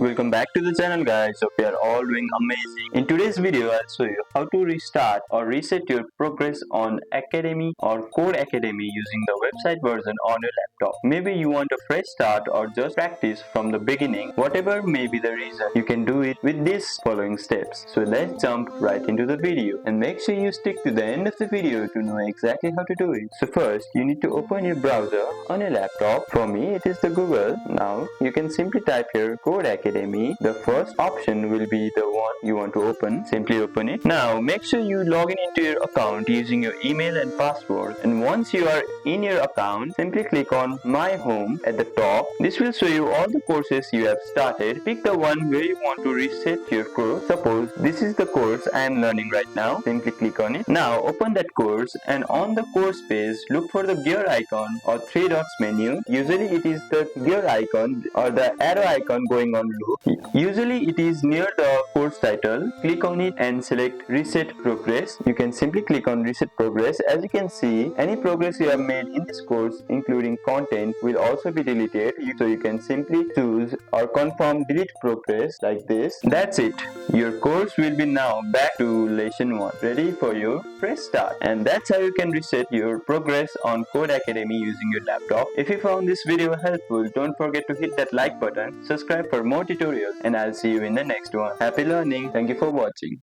Welcome back to the channel, guys. Hope you are all doing amazing. In today's video, I'll show you how to restart or reset your progress on Academy or Codecademy using the website version on your laptop. Maybe you want a fresh start or just practice from the beginning. Whatever may be the reason, you can do it with these following steps. So let's jump right into the video and make sure you stick to the end of the video to know exactly how to do it. So first, you need to open your browser on your laptop. For me, it is the Google. Now you can simply type here Codecademy. The first option will be the one you want to open. Simply open it. Now make sure you log in into your account using your email and password. And once you are in your account, simply click on My Home at the top. This will show you all the courses you have started. Pick the one where you want to reset your course. Suppose this is the course I am learning right now. Simply click on it. Now open that course and on the course page, look for the gear icon or three dots menu. Usually it is the gear icon or the arrow icon going on low. Usually it is near the course title. Click on it and select Reset Progress. You can simply click on Reset Progress. As you can see, any progress you have made in this course, including content, will also be deleted. So you can simply choose or confirm delete progress like this. That's it. Your course will be now back to lesson 1, ready for your fresh start. And that's how you can reset your progress on Codecademy using your laptop. If you found this video helpful, don't forget to hit that like button, subscribe for more tutorials, and I'll see you in the next one. Happy learning. Thank you for watching.